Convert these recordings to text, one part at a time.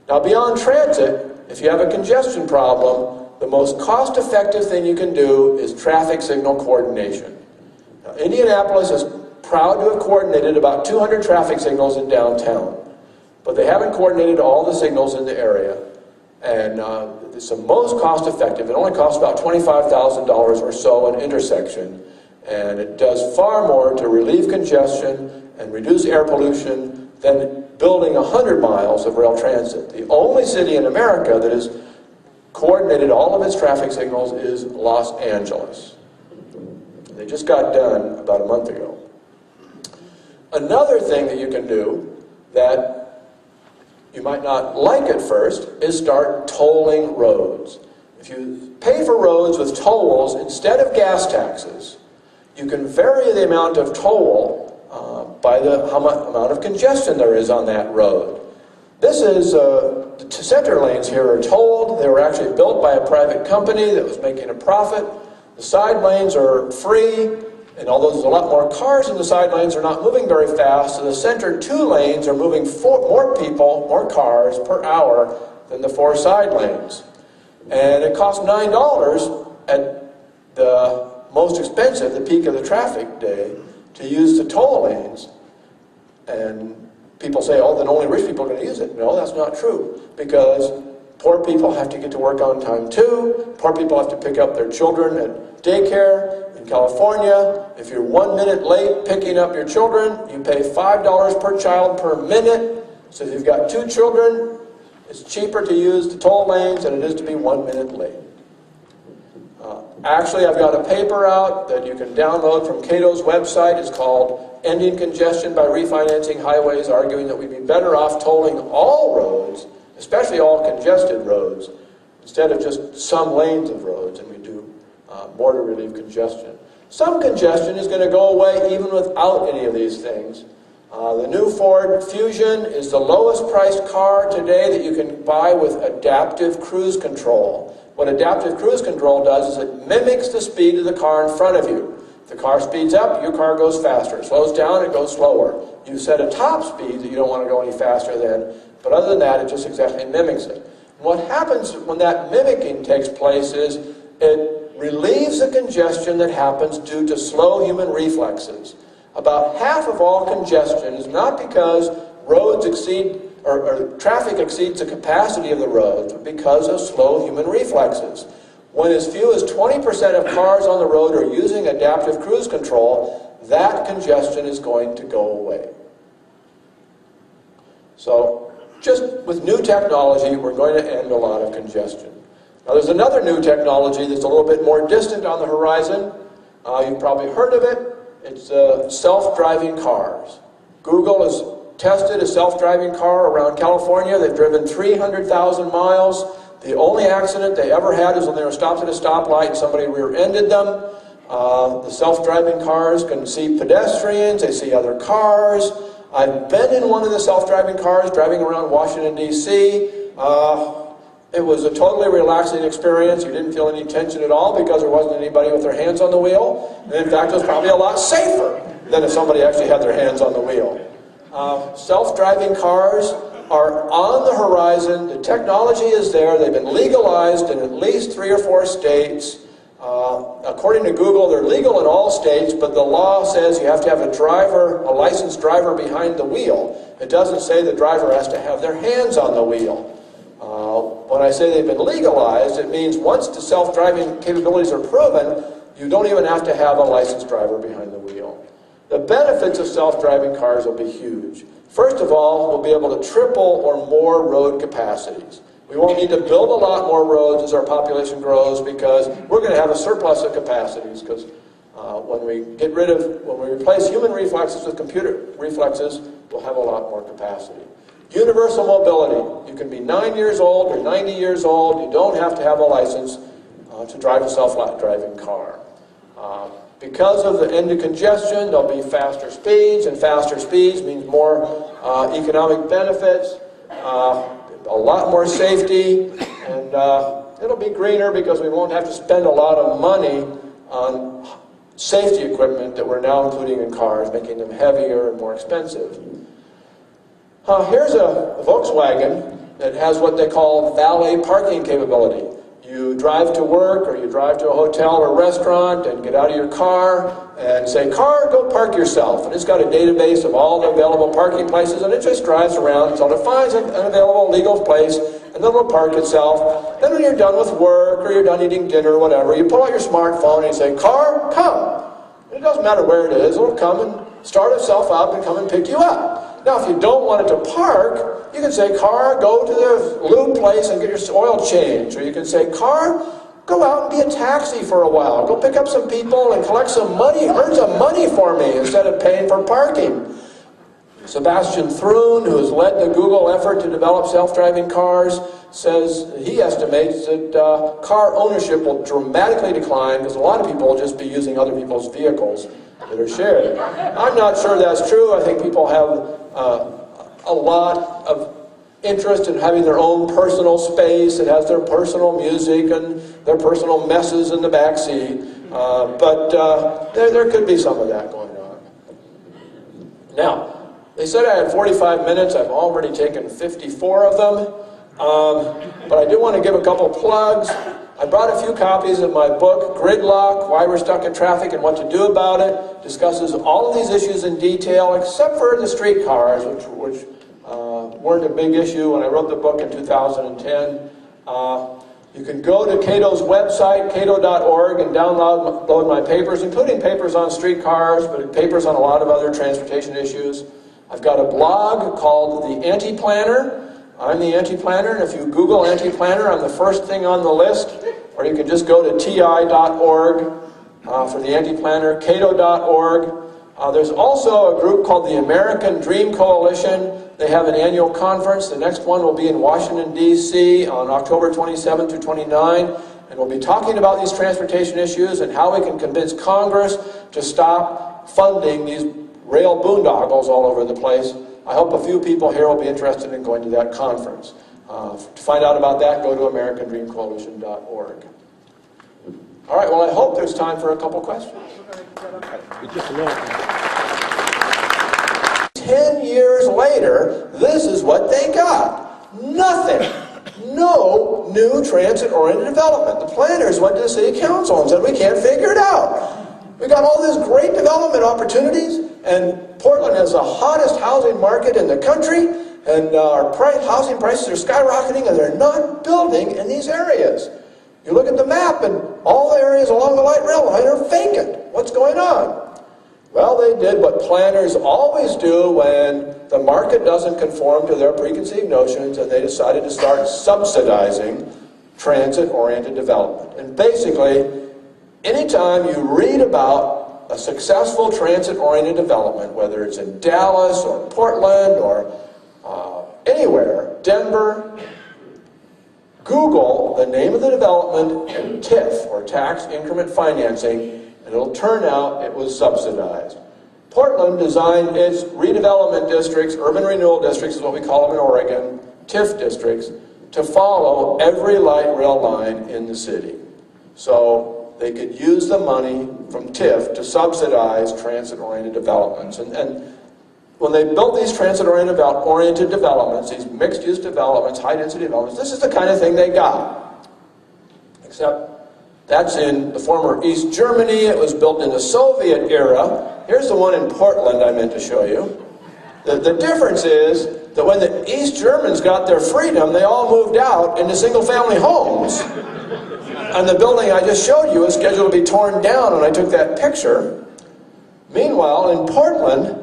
Now beyond transit, if you have a congestion problem, the most cost-effective thing you can do is traffic signal coordination. Now, Indianapolis is proud to have coordinated about 200 traffic signals in downtown, but they haven't coordinated all the signals in the area. And it's the most cost-effective. It only costs about $25,000 or so an intersection, and it does far more to relieve congestion and reduce air pollution than building 100 miles of rail transit. The only city in America that has coordinated all of its traffic signals is Los Angeles. They just got done about a month ago. Another thing that you can do that you might not like at first is start tolling roads. If you pay for roads with tolls instead of gas taxes, you can vary the amount of toll by the amount of congestion there is on that road. This is, the center lanes here are tolled. They were actually built by a private company that was making a profit. The side lanes are free, and although there's a lot more cars in the side lanes, they're not moving very fast, so the center 2 lanes are moving more people, more cars per hour than the 4 side lanes. And it costs $9 at the most expensive, the peak of the traffic day, to use the toll lanes. And people say, oh, then only rich people are going to use it. No, that's not true, because poor people have to get to work on time too. Poor people have to pick up their children at daycare. In California, if you're 1 minute late picking up your children, you pay $5 per child per minute. So if you've got 2 children, it's cheaper to use the toll lanes than it is to be 1 minute late. Actually, I've got a paper out that you can download from Cato's website. It's called Ending Congestion by Refinancing Highways, arguing that we'd be better off tolling all roads, especially all congested roads, instead of just some lanes of roads, and we do more to relieve congestion. Some congestion is going to go away even without any of these things. The new Ford Fusion is the lowest priced car today that you can buy with adaptive cruise control. What adaptive cruise control does is it mimics the speed of the car in front of you. If the car speeds up, your car goes faster. It slows down, it goes slower. You set a top speed that you don't want to go any faster than, but other than that, it just exactly mimics it. And what happens when that mimicking takes place is it relieves the congestion that happens due to slow human reflexes. About half of all congestion is not because roads exceed or traffic exceeds the capacity of the roads, but because of slow human reflexes. When as few as 20% of cars on the road are using adaptive cruise control, that congestion is going to go away. So, just with new technology, we're going to end a lot of congestion. Now there's another new technology that's a little bit more distant on the horizon. You've probably heard of it. It's self-driving cars. Google has tested a self-driving car around California. They've driven 300,000 miles. The only accident they ever had is when they were stopped at a stoplight and somebody rear-ended them. The self-driving cars can see pedestrians, they see other cars. I've been in one of the self-driving cars driving around Washington, D.C. It was a totally relaxing experience. You didn't feel any tension at all because there wasn't anybody with their hands on the wheel. And in fact, it was probably a lot safer than if somebody actually had their hands on the wheel. Self-driving cars are on the horizon. The technology is there. They've been legalized in at least 3 or 4 states. According to Google, they're legal in all states, but the law says you have to have a licensed driver behind the wheel. It doesn't say the driver has to have their hands on the wheel. When I say they've been legalized, it means once the self-driving capabilities are proven, you don't even have to have a licensed driver behind the wheel. The benefits of self-driving cars will be huge. First of all, we'll be able to triple or more road capacities. We won't need to build a lot more roads as our population grows because we're going to have a surplus of capacities because when we replace human reflexes with computer reflexes, we'll have a lot more capacity. Universal mobility. You can be 9 years old or 90 years old. You don't have to have a license to drive a self-driving car. Because of the end of congestion, there'll be faster speeds, and faster speeds means more economic benefits, a lot more safety, and it'll be greener because we won't have to spend a lot of money on safety equipment that we're now including in cars, making them heavier and more expensive. Here's a Volkswagen that has what they call valet parking capability. You drive to work or you drive to a hotel or restaurant and get out of your car and say, "Car, go park yourself." And it's got a database of all the available parking places, and it just drives around until it finds an available legal place, and then it'll park itself. Then when you're done with work or you're done eating dinner or whatever, you pull out your smartphone and you say, "Car, come." And it doesn't matter where it is, it'll come and start itself up and come and pick you up. Now, if you don't want it to park, you can say, "Car, go to the lube place and get your oil changed." Or you can say, "Car, go out and be a taxi for a while. Go pick up some people and collect some money, earn some money for me instead of paying for parking." Sebastian Thrun, who has led the Google effort to develop self-driving cars, says he estimates that car ownership will dramatically decline because a lot of people will just be using other people's vehicles that are shared. I'm not sure that's true. I think people have a lot of interest in having their own personal space. It has their personal music and their personal messes in the back seat. But there could be some of that going on. Now, they said I had 45 minutes. I've already taken 54 of them. But I do want to give a couple plugs. I brought a few copies of my book, Gridlock, Why We're Stuck in Traffic and What to Do About It. Discusses all of these issues in detail, except for the streetcars, which weren't a big issue when I wrote the book in 2010. You can go to Cato's website, cato.org, and download my papers, including papers on streetcars, but papers on a lot of other transportation issues. I've got a blog called The Anti-Planner. I'm the Anti-Planner, and if you Google Anti-Planner, I'm the first thing on the list. Or you can just go to ti.org for the Anti-Planner, cato.org. There's also a group called the American Dream Coalition. They have an annual conference. The next one will be in Washington, D.C. on October 27 to 29. And we'll be talking about these transportation issues and how we can convince Congress to stop funding these rail boondoggles all over the place. I hope a few people here will be interested in going to that conference. To find out about that, go to AmericanDreamCoalition.org. All right, well, I hope there's time for a couple questions. 10 years later, this is what they got. Nothing. No new transit-oriented development. The planners went to the city council and said, "We can't figure it out. We got all these great development opportunities, and Portland has the hottest housing market in the country, and our housing prices are skyrocketing, and they're not building in these areas." You look at the map, and all the areas along the light rail line are vacant. What's going on? Well, they did what planners always do when the market doesn't conform to their preconceived notions, and they decided to start subsidizing transit-oriented development. And basically, anytime you read about a successful transit-oriented development, whether it's in Dallas or Portland or anywhere, Denver, Google the name of the development and TIF, or tax increment financing, and it'll turn out it was subsidized. Portland designed its redevelopment districts, urban renewal districts is what we call them in Oregon, TIF districts, to follow every light rail line in the city. So they could use the money from TIF to subsidize transit-oriented developments. And when they built these transit-oriented developments, these mixed-use developments, high-density developments, this is the kind of thing they got. Except that's in the former East Germany. It was built in the Soviet era. Here's the one in Portland I meant to show you. The difference is that when the East Germans got their freedom, they all moved out into single-family homes. And the building I just showed you is scheduled to be torn down when I took that picture. Meanwhile, in Portland,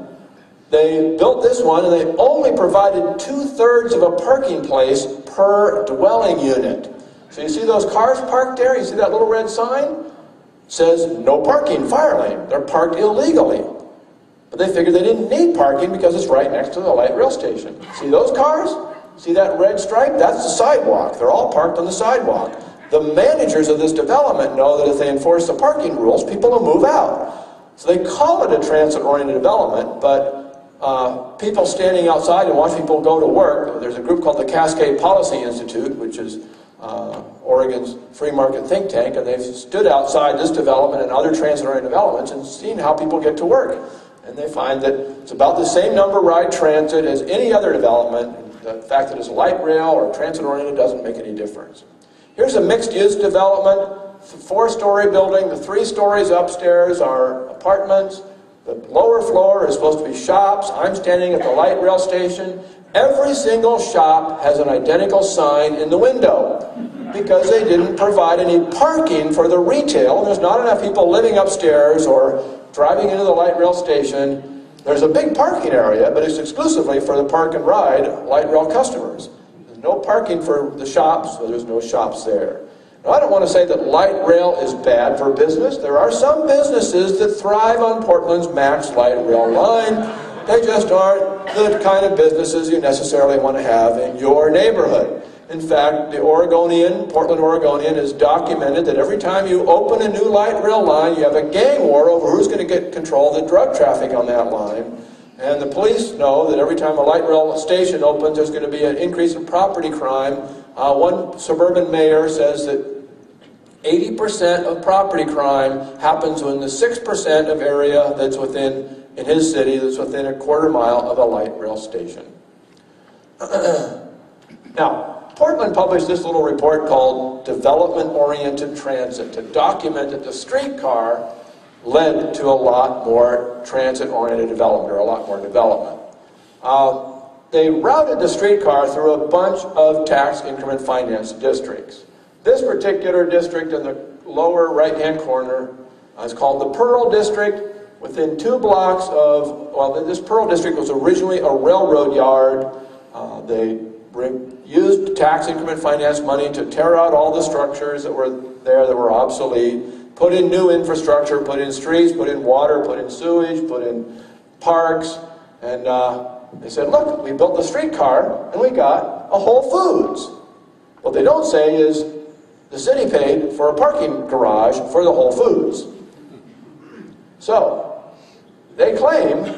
they built this one, and they only provided 2/3 of a parking place per dwelling unit. So you see those cars parked there? You see that little red sign? It says, "No parking, fire lane." They're parked illegally. But they figured they didn't need parking because it's right next to the light rail station. See those cars? See that red stripe? That's the sidewalk. They're all parked on the sidewalk. The managers of this development know that if they enforce the parking rules, people will move out. So they call it a transit-oriented development, but people standing outside and watch people go to work, there's a group called the Cascade Policy Institute, which is Oregon's free market think tank, and they've stood outside this development and other transit-oriented developments and seen how people get to work. And they find that it's about the same number ride transit as any other development. the fact that it's light rail or transit-oriented doesn't make any difference. Here's a mixed-use development, 4-story building. The 3 stories upstairs are apartments. The lower floor is supposed to be shops. I'm standing at the light rail station. Every single shop has an identical sign in the window because they didn't provide any parking for the retail. There's not enough people living upstairs or driving into the light rail station. There's a big parking area, but it's exclusively for the park and ride light rail customers. There's no parking for the shops, so there's no shops there. Now, I don't want to say that light rail is bad for business. There are some businesses that thrive on Portland's Max light rail line. They just aren't the kind of businesses you necessarily want to have in your neighborhood. In fact, the Portland Oregonian, has documented that every time you open a new light rail line, you have a gang war over who's going to get control of the drug traffic on that line. And the police know that every time a light rail station opens, there's going to be an increase in property crime. One suburban mayor says that 80% of property crime happens in the 6% of area that's in his city, that's within a quarter mile of a light rail station. Now, Portland published this little report called Development-Oriented Transit to document that the streetcar led to a lot more transit-oriented development, or a lot more development. They routed the streetcar through a bunch of tax increment finance districts. This particular district in the lower right-hand corner is called the Pearl District. Within 2 blocks of, this Pearl District was originally a railroad yard. They used tax increment finance money to tear out all the structures that were there that were obsolete, put in new infrastructure, put in streets, put in water, put in sewage, put in parks, and they said, look, we built the streetcar and we got a Whole Foods. What they don't say is the city paid for a parking garage for the Whole Foods. So, they claim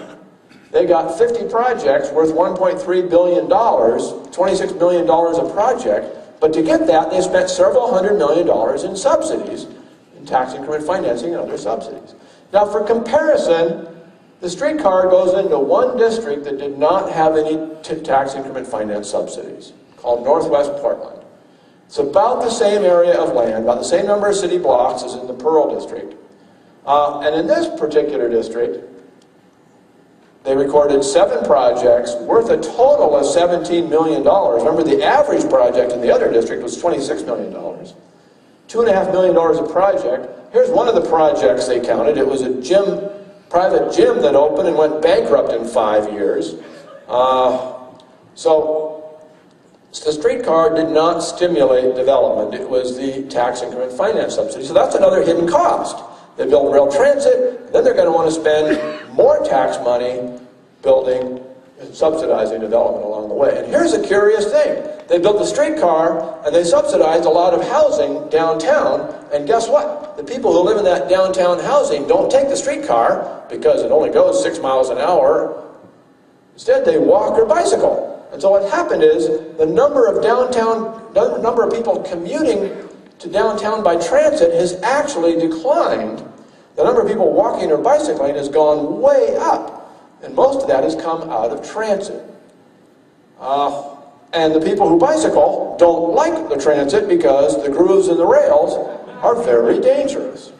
they got 50 projects worth $1.3 billion, $26 million a project, but to get that, they spent several $100 million in subsidies, in tax increment financing and other subsidies. Now, for comparison, the streetcar goes into one district that did not have any tax increment finance subsidies, called Northwest Portland. It's about the same area of land, about the same number of city blocks as in the Pearl District. And in this particular district, they recorded 7 projects worth a total of $17 million. Remember, the average project in the other district was $26 million. $2.5 million a project. Here's one of the projects they counted. It was a private gym that opened and went bankrupt in 5 years. So the streetcar did not stimulate development. It was the tax increment finance subsidy. So that's another hidden cost. They build rail transit, then they're going to want to spend more tax money building and subsidizing development along the way. And here's a curious thing. They built the streetcar and they subsidized a lot of housing downtown, and guess what? The people who live in that downtown housing don't take the streetcar because it only goes 6 miles an hour. Instead, they walk or bicycle. And so what happened is the number of people commuting to downtown by transit has actually declined. The number of people walking or bicycling has gone way up, and most of that has come out of transit. And the people who bicycle don't like the transit because the grooves in the rails are very dangerous.